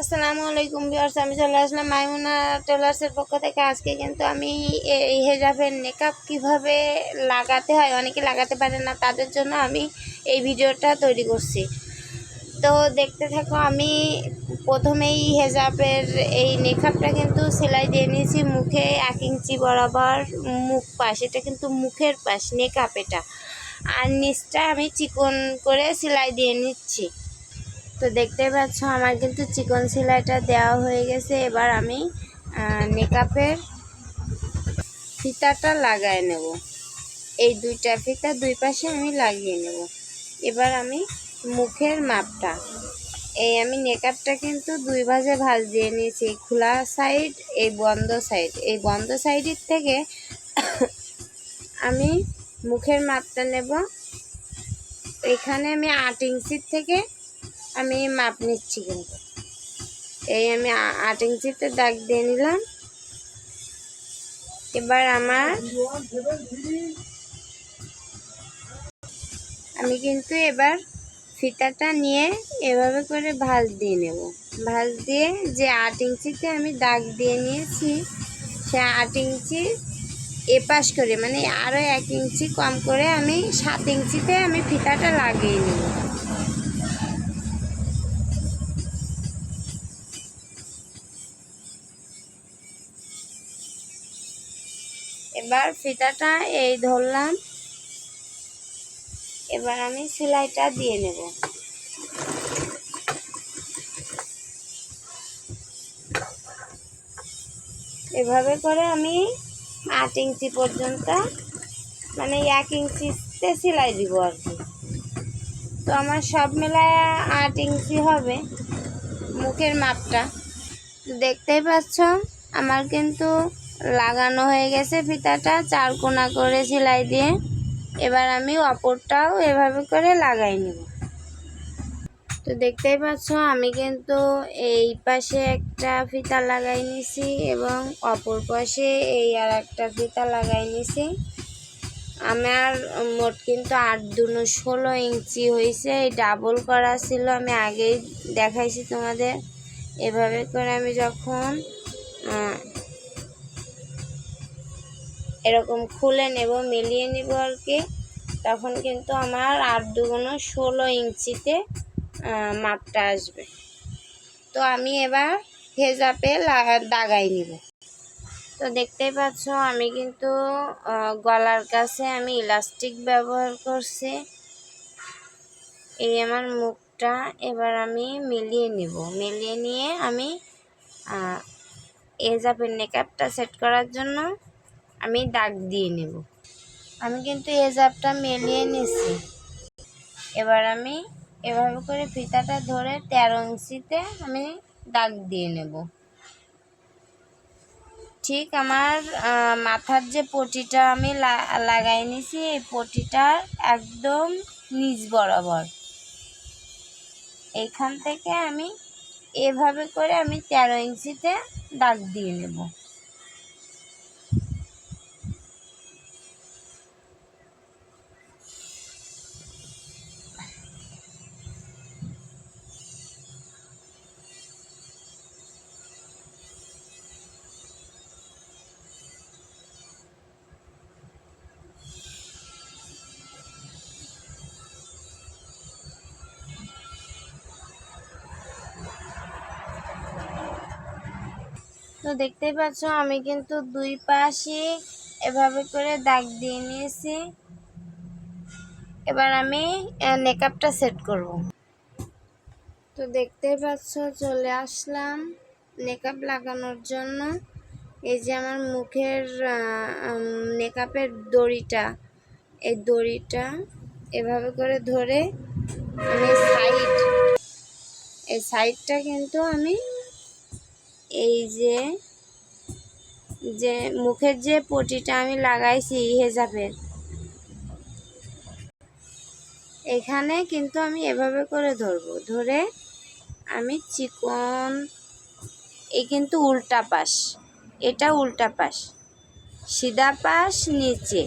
আসসালামু আলাইকুম ভিউয়ার্স, আমি চলে আসলাম মাইমুনা টেলার্সের পক্ষ থেকে। আজকে কিন্তু আমি এই হেজাবের মেকআপ কিভাবে লাগাতে হয়, অনেকে লাগাতে পারে না, তাদের জন্য আমি এই ভিডিওটা তৈরি করছি। তো দেখতে থাকো। আমি প্রথমেই হেজাবের এই মেকআপটা কিন্তু সেলাই দিয়ে নিয়েছি মুখে 1 ইঞ্চি বরাবর মুখ পাশ। এটা কিন্তু মুখের পাশ মেকআপ এটা, আর নিচটা আমি চিকন করে সেলাই দিয়ে নিচ্ছি। তো দেখতে পাচ্ছ আমার কিন্তু চিকন সেলাইটা দেওয়া হয়ে গেছে। এবার আমি মেকআপের ফিতাটা লাগায় নেব। এই দুইটা ফিতা দুই পাশে আমি লাগিয়ে নেব। এবার আমি মুখের মাপটা, আমি মেকআপটা কিন্তু 2 ভাঁজে ভাঁজ দিয়ে নিয়েছি, খোলা সাইড এই বন্ধ সাইড। এই বন্ধ সাইডের থেকে আমি মুখের মাপটা নেব। এখানে আমি 8 ইঞ্চির থেকে আমি মাপ নিচ্ছি। কিন্তু আমি 8 ইঞ্চিতে দাগ দিয়ে নিলাম। এবার আমি কিন্তু এবার ফিতাটা নিয়ে এভাবে করে ভাঁজ দিয়ে নেব। ভাঁজ দিয়ে যে 8 ইঞ্চিতে আমি দাগ দিয়ে নিয়েছি, সে 8 ইঞ্চি এপাশ করে মানে আরও 1 ইঞ্চি কম করে আমি 7 ইঞ্চিতে আমি ফিতাটা লাগিয়ে নেব। এবার ফিতাটা এই ধরলাম। এবার আমি সেলাইটা দিয়ে নেব। এভাবে করে আমি 8 ইঞ্চি পর্যন্ত মানে 1 ইঞ্চিতে সেলাই দিব আর কি। তো আমার সব মেলায় 8 ইঞ্চি হবে মুখের মাপটা। দেখতেই পাচ্ছ আমার কিন্তু লাগানো হয়ে গেছে ফিতাটা 4 কোনা করে সেলাই দিয়ে। এবার আমি অপরটাও এভাবে করে লাগাই নেব। তো দেখতেই পাচ্ছ আমি কিন্তু এই পাশে একটা ফিতা লাগাই নিছি এবং অপর পাশে এই আর একটা ফিতা লাগাই নিছি। আমার মোট কিন্তু 8 দুনো 16 ইঞ্চি হয়েছে। এই ডাবল করা ছিল, আমি আগেই দেখাইছি তোমাদের। এভাবে করে আমি যখন এরকম খুলে নেব, মিলিয়ে নেব আর কি, তখন কিন্তু আমার 8 দুগুণ 16 ইঞ্চিতে মাপটা আসবে। তো আমি এবার হেজাবে দাগাই নিব। তো দেখতেই পাচ্ছ আমি কিন্তু গলার কাছে আমি ইলাস্টিক ব্যবহার করছি। এই আমার মুখটা এবার আমি মিলিয়ে নিব। মিলিয়ে নিয়ে আমি হেজাবের মেকআপটা সেট করার জন্য আমি দাগ দিয়ে নেব। আমি কিন্তু হেজাবটা মিলিয়ে নিছি। এবার আমি এভাবে করে ফিতাটা ধরে 13 ইঞ্চিতে আমি দাগ দিয়ে নেব। ঠিক আমার মাথার যে পটিটা আমি লাগাই নিছি, এই পটিটার একদম নিচ বরাবর এইখান থেকে আমি এভাবে করে আমি 13 ইঞ্চিতে দাগ দিয়ে নেব। তো দেখতেই পাচ্ছ আমি কিন্তু 2 পাশে এভাবে করে দাগ দিয়ে নিয়েছি। এবার আমি মেকআপটা সেট করব। তো দেখতেই পাচ্ছ চলে আসলাম মেকআপ লাগানোর জন্য। এই যে আমার মুখের মেকআপের দড়িটা, এই দড়িটা এভাবে করে ধরে আমি এই সাইডটা কিন্তু আমি এই যে মুখের যে পটিটা আমি লাগাইছি হেজাবের, এখানে কিন্তু আমি এভাবে করে ধরবো। ধরে আমি চিকন, এই কিন্তু উল্টা পাশ, এটা উল্টা পাশ, সিধা পাশ নিচে।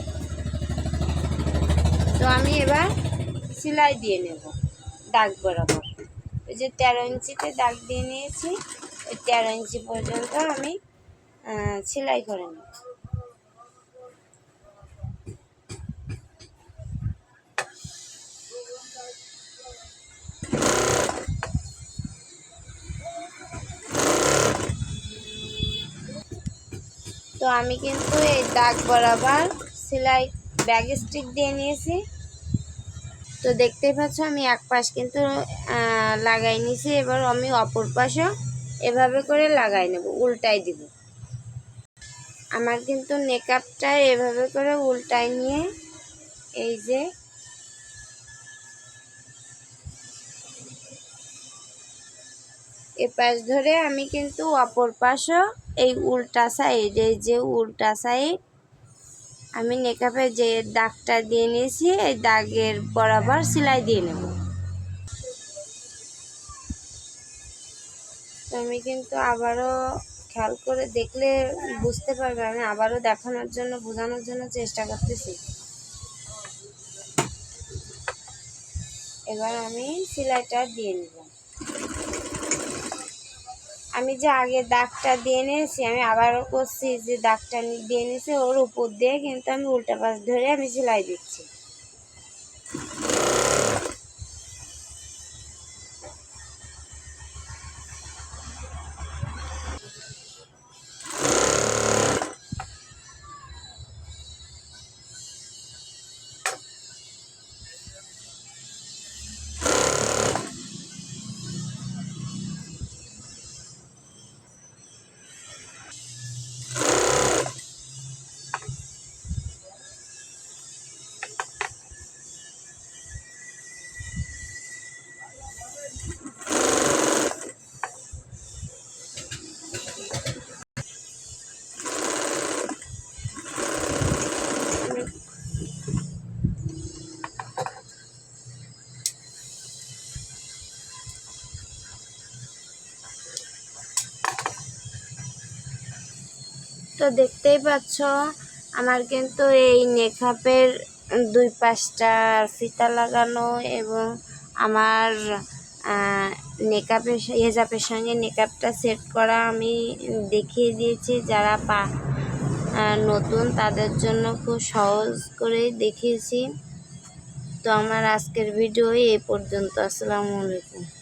তো আমি এবার সেলাই দিয়ে নেব দাগ বরাবর। ওই যে 13 ইঞ্চিতে দাগ দিয়ে নিয়েছি, ওই 13 ইঞ্চি পর্যন্ত আমি সেলাই করে নেব। তো আমি কিন্তু এই দাগ বরাবর সেলাই ব্যাক স্টিক দিয়ে নিয়েছি। তো দেখতেই পাচ্ছ আমি এক পাশ কিন্তু লাগাই নিয়েছি, এবার আমি অপর পাশেও এভাবে করে লাগাই নেব, উল্টাই দিব। আমার কিন্তু নেকআপটা এভাবে করে উল্টাই নিয়ে এই যে এ পাশ ধরে আমি কিন্তু অপর পাশও এই উল্টা সাইড, এই যে উল্টা সাইড আমি নেকআপে যে দাগটা দিয়ে নিয়েছি এই দাগের বরাবর সেলাই দিয়ে নেব। তো আমি কিন্তু আবারও খেয়াল করে দেখলে বুঝতে পারবে, আমি আবারও দেখানোর জন্য বোঝানোর জন্য চেষ্টা করতেছি। এবার আমি সেলাইটা দিয়ে নিব। আমি যে আগে দাগটা দিয়ে নিয়েছি, আমি আবারও করছি যে দাগটা দিয়ে নিয়েছি ওর উপর দিয়ে কিন্তু আমি উল্টা পাশ ধরে আমি সেলাই দিচ্ছি। তো দেখতেই পাচ্ছ আমার কিন্তু এই নেকআপের দুই পাশটা ফিতা লাগানো এবং আমার নেকআপের হেজাবের সঙ্গে নেকআপটা সেট করা আমি দেখিয়ে দিয়েছি। যারা নতুন তাদের জন্য খুব সহজ করে দেখিয়েছি। তো আমার আজকের ভিডিও এই পর্যন্ত। আসসালামু আলাইকুম।